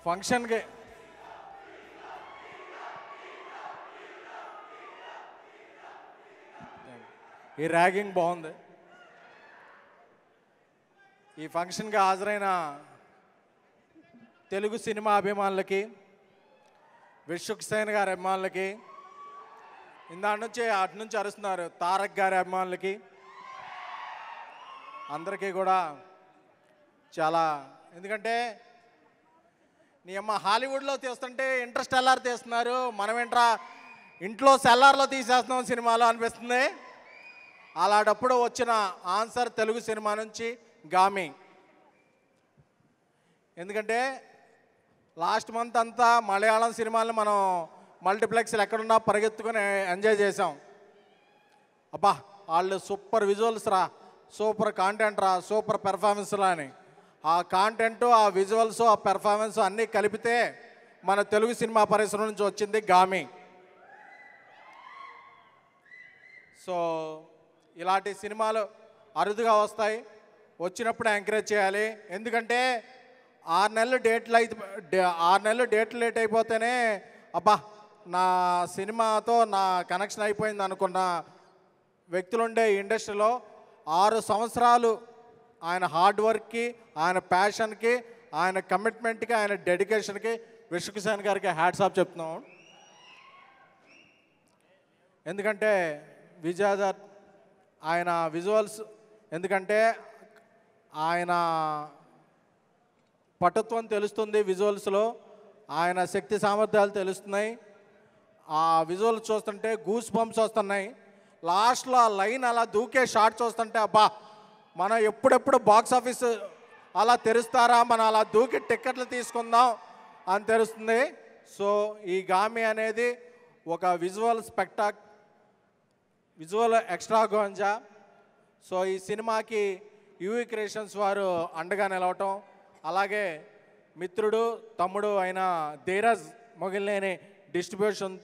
ఫంక్షన్కి ఈ ర్యాగింగ్ బాగుంది. ఈ ఫంక్షన్కి హాజరైన తెలుగు సినిమా అభిమానులకి, విశ్వక్ సేన్ గారి అభిమానులకి, అటు నుంచి అరుస్తున్నారు తారక్ గారి అభిమానులకి, అందరికీ కూడా చాలా, ఎందుకంటే నీ అమ్మ హాలీవుడ్లో తీస్తుంటే ఇంటర్స్టెల్లార్ తీస్తున్నారు, మనం ఏంట్రా ఇంట్లో సెల్లార్లో తీసేస్తున్నాం సినిమాలో అనిపిస్తుంది. అలాంటప్పుడు వచ్చిన ఆన్సర్ తెలుగు సినిమా నుంచి గామి. ఎందుకంటే లాస్ట్ మంత్ అంతా మలయాళం సినిమాలను మనం మల్టీప్లెక్స్లు ఎక్కడున్నా పరిగెత్తుకొని ఎంజాయ్ చేసాం. అబ్బా వాళ్ళు సూపర్ విజువల్స్ రా, సూపర్ కాంటెంట్ రా, సూపర్ పెర్ఫార్మెన్స్ రా అని. ఆ కాంటెంట్, ఆ విజువల్స్, ఆ పెర్ఫార్మెన్స్ అన్నీ కలిపితే మన తెలుగు సినిమా పరిశ్రమ నుంచి వచ్చింది గామి. సో ఇలాంటి సినిమాలు అరుదుగా వస్తాయి, వచ్చినప్పుడు ఎంకరేజ్ చేయాలి. ఎందుకంటే 6 నెలలు డేట్లు లేట్ అయిపోతేనే అబ్బా నా సినిమాతో నా కనెక్షన్ అయిపోయింది అనుకున్న వ్యక్తులుండే ఈ ఇండస్ట్రీలో 6 సంవత్సరాలు ఆయన హార్డ్ వర్క్కి, ఆయన ప్యాషన్కి, ఆయన కమిట్మెంట్కి, ఆయన డెడికేషన్కి విశ్వక్ సేన్ గారికి హ్యాట్స్ ఆఫ్ చెప్తున్నాం. ఎందుకంటే విజయదర్ ఆయన విజువల్స్, ఎందుకంటే ఆయన పటుత్వం తెలుస్తుంది విజువల్స్లో, ఆయన శక్తి సామర్థ్యాలు తెలుస్తున్నాయి. ఆ విజువల్స్ చూస్తుంటే గూస్ బంప్స్ వస్తున్నాయి. లాస్ట్లో ఆ లైన్ అలా దూకే షాట్ చూస్తుంటే అబ్బా మనం ఎప్పుడెప్పుడు బాక్స్ ఆఫీస్ అలా తెరుస్తారా, మనం అలా దూకి టిక్కెట్లు తీసుకుందాం అని తెలుస్తుంది. సో ఈ గామి అనేది ఒక విజువల్ ఎక్స్ట్రాగోంజా. సో ఈ సినిమాకి యూవీ క్రియేషన్స్ వారు అండగా నిలవటం, అలాగే మిత్రుడు తమ్ముడు అయిన ధీరజ్ మొగిలినేని డిస్ట్రిబ్యూషన్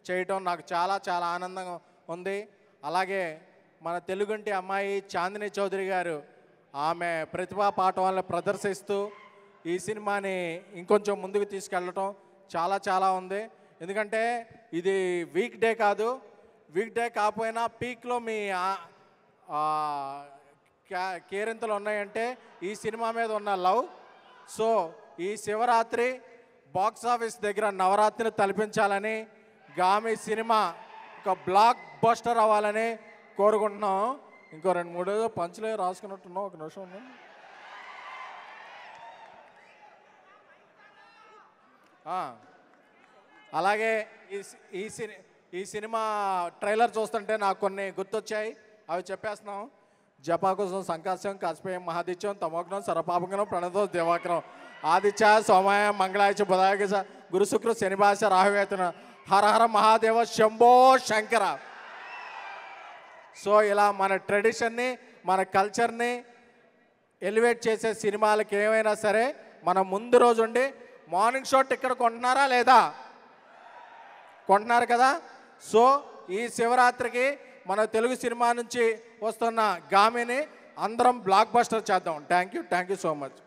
చేయటం నాకు చాలా చాలా ఆనందంగా ఉంది. అలాగే మన తెలుగుంటి అమ్మాయి చాందిని చౌదరి గారు ఆమె ప్రతిభా పాఠవాలను ప్రదర్శిస్తూ ఈ సినిమాని ఇంకొంచెం ముందుకు తీసుకెళ్ళటం చాలా చాలా ఉంది. ఎందుకంటే ఇది వీక్ డే కాదు, వీక్ డే కాకపోయినా పీక్లో మీ కేరింతలు ఉన్నాయంటే ఈ సినిమా మీద ఉన్న లవ్. సో ఈ శివరాత్రి బాక్స్ ఆఫీస్ దగ్గర నవరాత్రిని తలపించాలని, గామి సినిమా ఒక బ్లాక్ బస్టర్ అవ్వాలని కోరుకుంటున్నాం. ఇంకో 2-3 పంచులే రాసుకున్నట్టున్నాం, ఒక నిమిషం ఉంది. అలాగే ఈ సినిమా ట్రైలర్ చూస్తుంటే నాకు కొన్ని గుర్తొచ్చాయి, అవి చెప్పేస్తున్నాం. జపాకుశం సంకాశం కస్పేయం మహాదిత్యం తమోగ్నం సర్వపాపగ్నం ప్రణతో దివాకరం ఆదిత్య సోమాయ మంగళాయ బుధాయ గురు శుక్ర శనిభాష రాహువేతన హర హర మహాదేవ శంభో శంకర. సో ఇలా మన ట్రెడిషన్ని, మన కల్చర్ని ఎలివేట్ చేసే సినిమాలకి ఏమైనా సరే మనం ముందు రోజు ఉండి మార్నింగ్ షో టికెట్ కొంటున్నారా లేదా? కొంటున్నారు కదా. సో ఈ శివరాత్రికి మన తెలుగు సినిమా నుంచి వస్తున్న గామిని అందరం బ్లాక్ బస్టర్ చేద్దాం. Thank you so much.